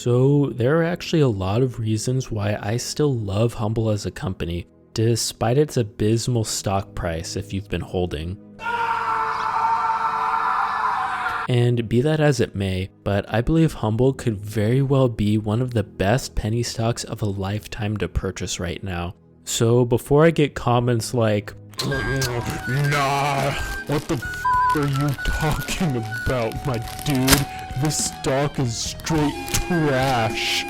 So there are actually a lot of reasons why I still love HUMBL as a company, despite its abysmal stock price if you've been holding. And be that as it may, but I believe HUMBL could very well be one of the best penny stocks of a lifetime to purchase right now. So before I get comments like, "Nah, what the are you talking about, my dude? This stock is straight trash."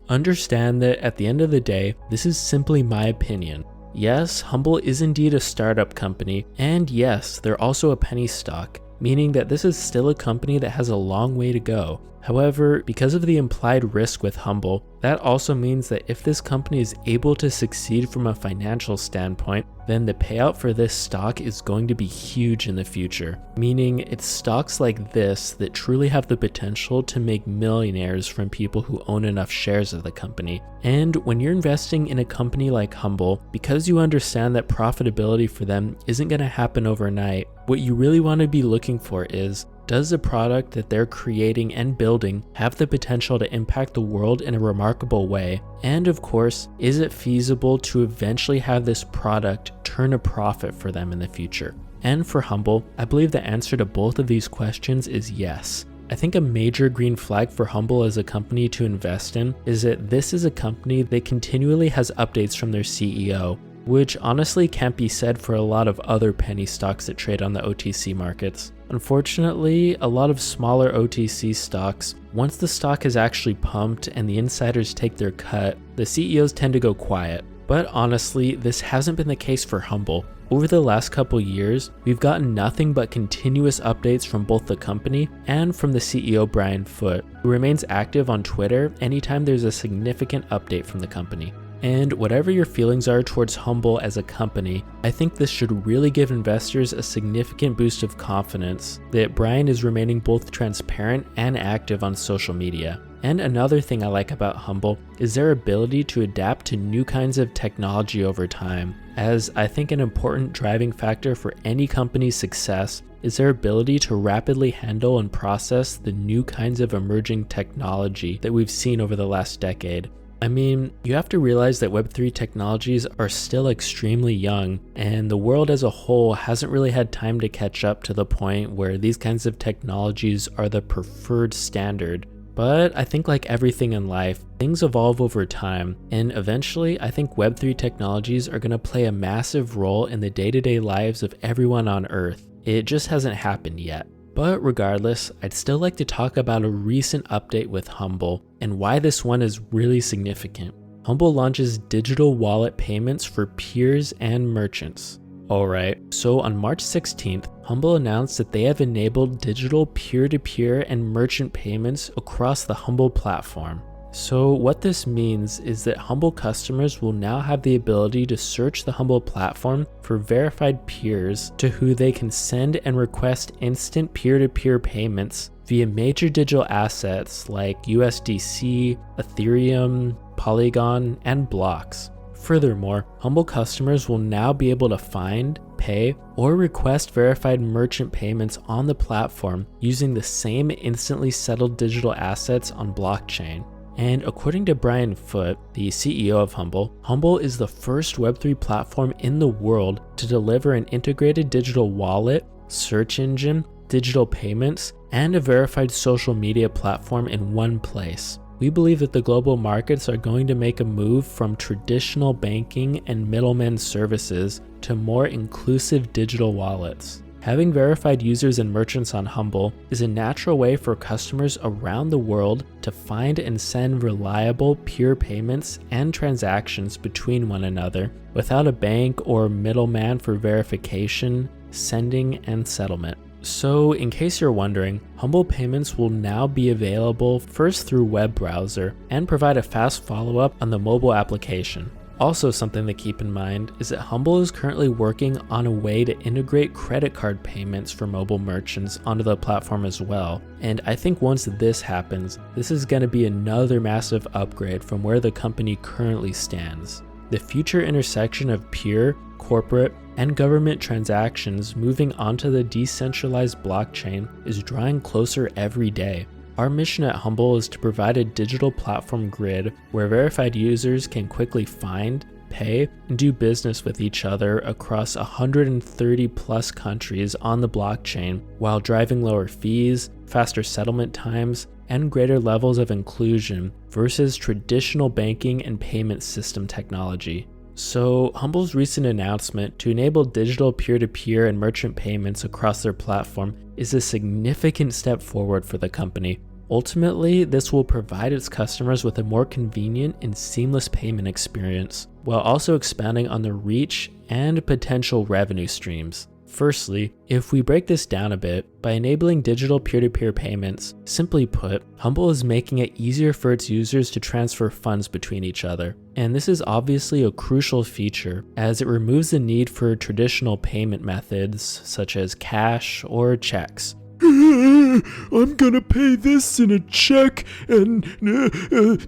Understand that at the end of the day, this is simply my opinion. Yes, HUMBL is indeed a startup company, and yes, they're also a penny stock, meaning that this is still a company that has a long way to go. However, because of the implied risk with HUMBL, that also means that if this company is able to succeed from a financial standpoint, then the payout for this stock is going to be huge in the future, meaning it's stocks like this that truly have the potential to make millionaires from people who own enough shares of the company. And when you're investing in a company like HUMBL, because you understand that profitability for them isn't going to happen overnight, what you really want to be looking for is, does the product that they're creating and building have the potential to impact the world in a remarkable way? And of course, is it feasible to eventually have this product turn a profit for them in the future? And for HUMBL, I believe the answer to both of these questions is yes. I think a major green flag for HUMBL as a company to invest in is that this is a company that continually has updates from their CEO, which honestly can't be said for a lot of other penny stocks that trade on the OTC markets. Unfortunately, a lot of smaller OTC stocks, once the stock is actually pumped and the insiders take their cut, the CEOs tend to go quiet. But honestly, this hasn't been the case for HUMBL. Over the last couple years, we've gotten nothing but continuous updates from both the company and from the CEO Brian Foote, who remains active on Twitter anytime there's a significant update from the company. And whatever your feelings are towards HUMBL as a company, I think this should really give investors a significant boost of confidence that Brian is remaining both transparent and active on social media. And another thing I like about HUMBL is their ability to adapt to new kinds of technology over time, as I think an important driving factor for any company's success is their ability to rapidly handle and process the new kinds of emerging technology that we've seen over the last decade. I mean, you have to realize that Web3 technologies are still extremely young, and the world as a whole hasn't really had time to catch up to the point where these kinds of technologies are the preferred standard. But I think like everything in life, things evolve over time, and eventually I think Web3 technologies are going to play a massive role in the day-to-day lives of everyone on Earth. It just hasn't happened yet. But regardless, I'd still like to talk about a recent update with HUMBL and why this one is really significant. HUMBL launches digital wallet payments for peers and merchants. Alright, so on March 16th, HUMBL announced that they have enabled digital peer-to-peer and merchant payments across the HUMBL platform. So what this means is that HUMBL customers will now have the ability to search the HUMBL platform for verified peers to who they can send and request instant peer-to-peer payments via major digital assets like USDC, Ethereum, Polygon, and blocks. Furthermore, HUMBL customers will now be able to find, pay, or request verified merchant payments on the platform using the same instantly settled digital assets on blockchain. And according to Brian Foote, the CEO of HUMBL, HUMBL is the first Web3 platform in the world to deliver an integrated digital wallet, search engine, digital payments, and a verified social media platform in one place. We believe that the global markets are going to make a move from traditional banking and middleman services to more inclusive digital wallets. Having verified users and merchants on HUMBL is a natural way for customers around the world to find and send reliable peer payments and transactions between one another without a bank or middleman for verification, sending, and settlement. So in case you're wondering, HUMBL payments will now be available first through web browser and provide a fast follow-up on the mobile application. Also, something to keep in mind is that HUMBL is currently working on a way to integrate credit card payments for mobile merchants onto the platform as well. And I think once this happens, this is going to be another massive upgrade from where the company currently stands. The future intersection of peer, corporate, and government transactions moving onto the decentralized blockchain is drawing closer every day. Our mission at HUMBL is to provide a digital platform grid where verified users can quickly find, pay, and do business with each other across 130 plus countries on the blockchain while driving lower fees, faster settlement times, and greater levels of inclusion versus traditional banking and payment system technology. So HUMBL's recent announcement to enable digital peer-to-peer and merchant payments across their platform is a significant step forward for the company. Ultimately, this will provide its customers with a more convenient and seamless payment experience, while also expanding on the reach and potential revenue streams. Firstly, if we break this down a bit, by enabling digital peer-to-peer payments, simply put, HUMBL is making it easier for its users to transfer funds between each other. And this is obviously a crucial feature, as it removes the need for traditional payment methods such as cash or checks. I'm gonna pay this in a check and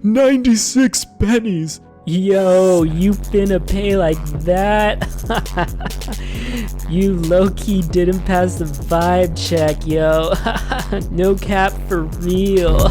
96 pennies. Yo, you finna pay like that? You low-key didn't pass the vibe check, yo. No cap for real.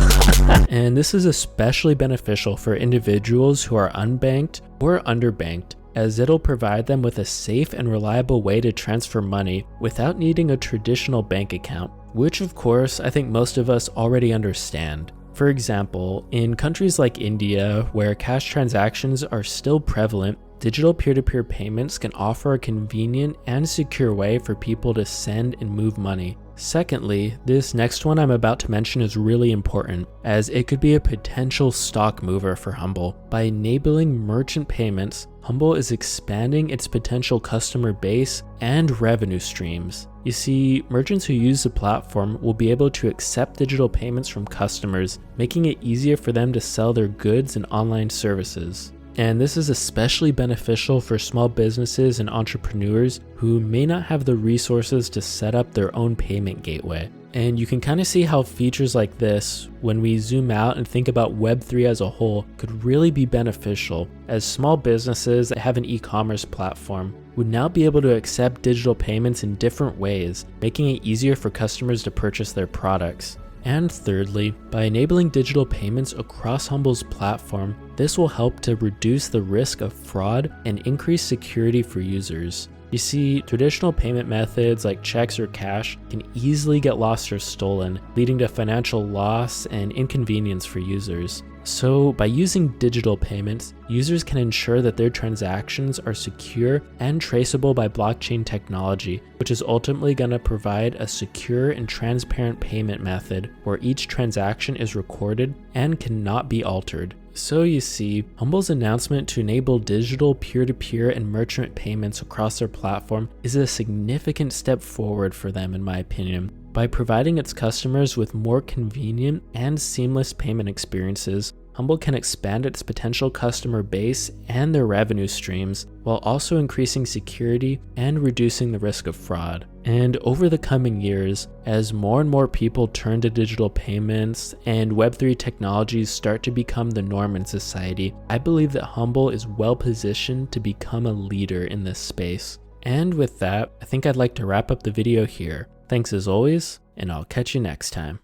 And this is especially beneficial for individuals who are unbanked or underbanked, as it'll provide them with a safe and reliable way to transfer money without needing a traditional bank account, which of course I think most of us already understand. For example, in countries like India, where cash transactions are still prevalent, digital peer-to-peer payments can offer a convenient and secure way for people to send and move money. Secondly, this next one I'm about to mention is really important, as it could be a potential stock mover for HUMBL. By enabling merchant payments, HUMBL is expanding its potential customer base and revenue streams. You see, merchants who use the platform will be able to accept digital payments from customers, making it easier for them to sell their goods and online services. And this is especially beneficial for small businesses and entrepreneurs who may not have the resources to set up their own payment gateway. And you can kind of see how features like this, when we zoom out and think about Web3 as a whole, could really be beneficial, as small businesses that have an e-commerce platform would now be able to accept digital payments in different ways, making it easier for customers to purchase their products. And thirdly, by enabling digital payments across HUMBL's platform, this will help to reduce the risk of fraud and increase security for users. You see, traditional payment methods like checks or cash can easily get lost or stolen, leading to financial loss and inconvenience for users. So by using digital payments, users can ensure that their transactions are secure and traceable by blockchain technology, which is ultimately going to provide a secure and transparent payment method where each transaction is recorded and cannot be altered. So you see, HUMBL's announcement to enable digital peer-to-peer and merchant payments across their platform is a significant step forward for them, in my opinion. By providing its customers with more convenient and seamless payment experiences, HUMBL can expand its potential customer base and their revenue streams, while also increasing security and reducing the risk of fraud. And over the coming years, as more and more people turn to digital payments and Web3 technologies start to become the norm in society, I believe that HUMBL is well positioned to become a leader in this space. And with that, I think I'd like to wrap up the video here. Thanks as always, and I'll catch you next time.